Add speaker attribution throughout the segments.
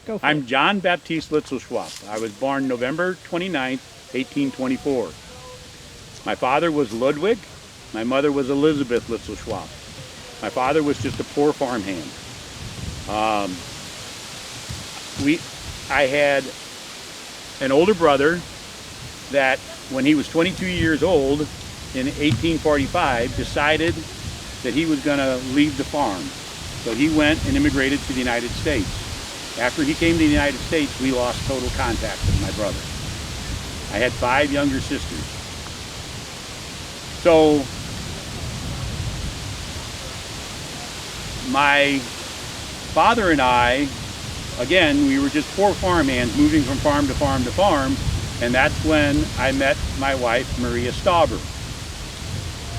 Speaker 1: Go for
Speaker 2: I'm
Speaker 1: it.
Speaker 2: John Baptiste Luetzelschwab. I was born November 29th, 1824. My father was Ludwig. My mother was Elizabeth Luetzelschwab. My father was just a poor farmhand. Um, I had an older brother that, when he was 22 years old in 1845, decided that he was going to leave the farm. So he went and immigrated to the United States. After he came to the United States, we lost total contact with my brother. I had 5 younger sisters. So my father and I, again, we were just poor farmhands moving from farm to farm to farm, and that's when I met my wife, Maria Stauber.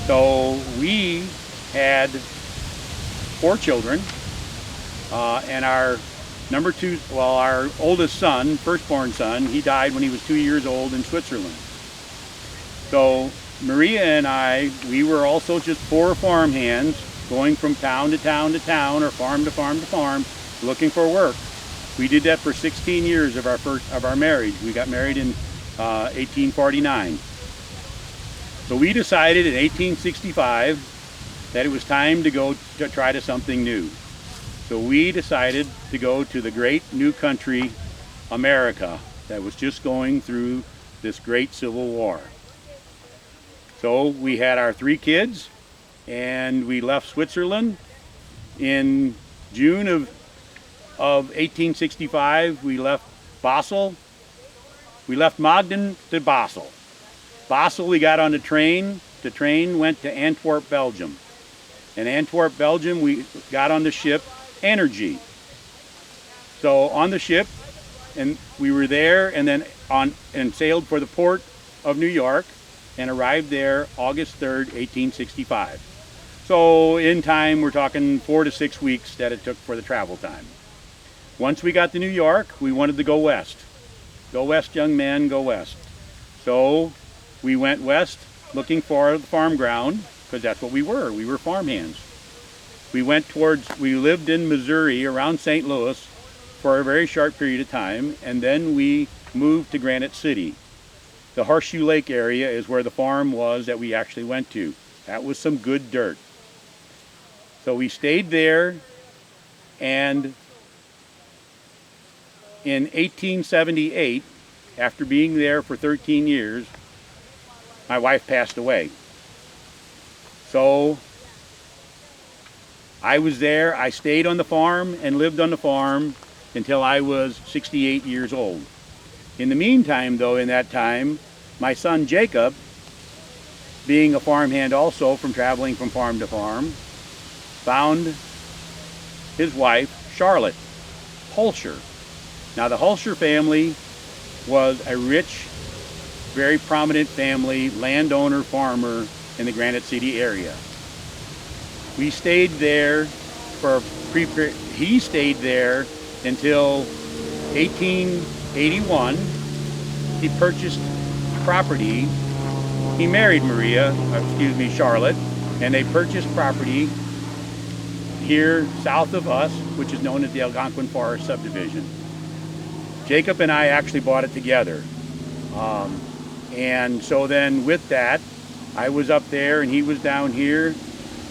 Speaker 2: So we had 4 children, and our our oldest son, firstborn son, he died when he was 2 years old in Switzerland. So Maria and I, we were also just poor farmhands going from town to town to town, or farm to farm to farm, looking for work. We did that for 16 years of our marriage. We got married in 1849. So we decided in 1865 that it was time to go to try to something new. So we decided to go to the great new country, America, that was just going through this great Civil War. So we had our 3 kids, and we left Switzerland in June of 1865. We left Basel. We left Magden to Basel. Basel, we got on the train. The train went to Antwerp, Belgium. In Antwerp, Belgium, we got on the ship Energy. So on the ship, and we were there, and then sailed for the port of New York, and arrived there August 3rd, 1865. So in time, we're talking 4 to 6 weeks that it took for the travel time. Once we got to New York, we wanted to go west. Go west, young man, go west. So we went west looking for the farm ground, because that's what we were. We were farmhands. We lived in Missouri, around St. Louis, for a very short period of time, and then we moved to Granite City. The Horseshoe Lake area is where the farm was that we actually went to. That was some good dirt. So we stayed there, and in 1878, after being there for 13 years, my wife passed away. So I was there. I stayed on the farm and lived on the farm until I was 68 years old. In the meantime, though, in that time, my son Jacob, being a farmhand also from traveling from farm to farm, found his wife, Charlotte Hulsher. Now, the Hulsher family was a rich, very prominent family, landowner, farmer in the Granite City area. We stayed there he stayed there until 1881. He purchased property. He married Charlotte, and they purchased property here south of us, which is known as the Algonquin Forest subdivision. Jacob and I actually bought it together. And so then with that, I was up there and he was down here.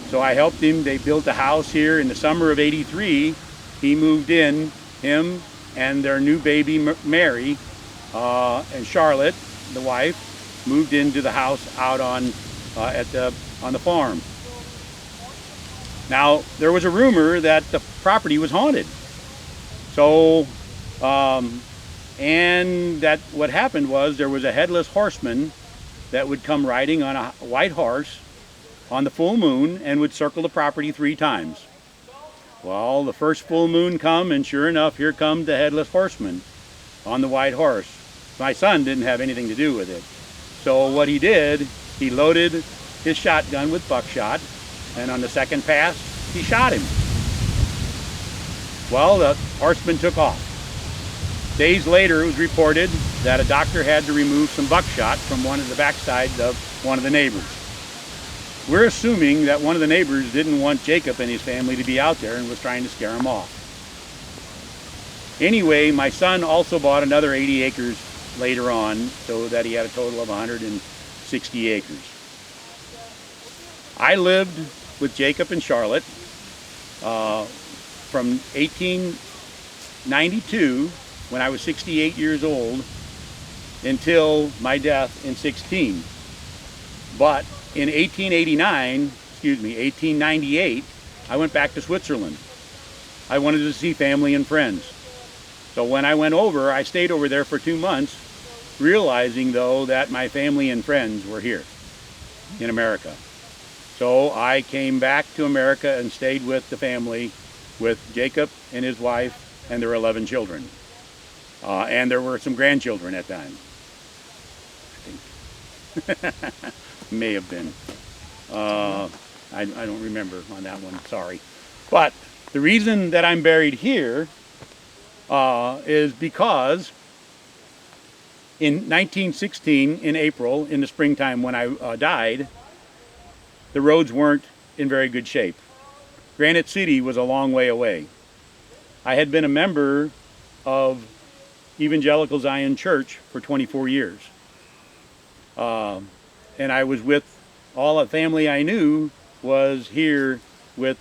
Speaker 2: So I helped him. They built a house here in the summer of #83. He moved in, him and their new baby, Mary, and Charlotte, the wife, moved into the house out on the farm. Now, there was a rumor that the property was haunted. So, and that what happened was there was a headless horseman that would come riding on a white horse on the full moon and would circle the property 3 times. Well, the first full moon come, and sure enough, here comes the headless horseman on the white horse. My son didn't have anything to do with it. So what he did, he loaded his shotgun with buckshot, and on the second pass, he shot him. Well, the horseman took off. Days later, it was reported that a doctor had to remove some buckshot from one of the backsides of one of the neighbors. We're assuming that one of the neighbors didn't want Jacob and his family to be out there and was trying to scare him off. Anyway, my son also bought another 80 acres later on, so that he had a total of 160 acres. I lived with Jacob and Charlotte from 1892, when I was 68 years old, until my death in 16. But in 1898, I went back to Switzerland. I wanted to see family and friends. So when I went over, I stayed over there for 2 months, realizing though that my family and friends were here in America. So I came back to America and stayed with the family, with Jacob and his wife and their 11 children. And there were some grandchildren at that time, I think. May have been. I don't remember on that one, sorry. But the reason that I'm buried here is because in 1916, in April, in the springtime when I died, the roads weren't in very good shape. Granite City was a long way away. I had been a member of Evangelical Zion Church for 24 years. And I was with all the family I knew was here with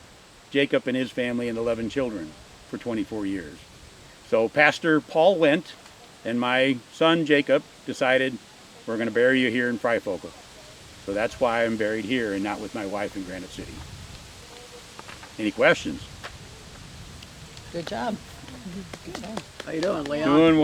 Speaker 2: Jacob and his family and 11 children for 24 years. So Pastor Paul went, and my son Jacob decided, we're going to bury you here in Freifokel. So that's why I'm buried here and not with my wife in Granite City. Any questions?
Speaker 1: Good job.
Speaker 3: How you doing, Leon?
Speaker 2: Doing well.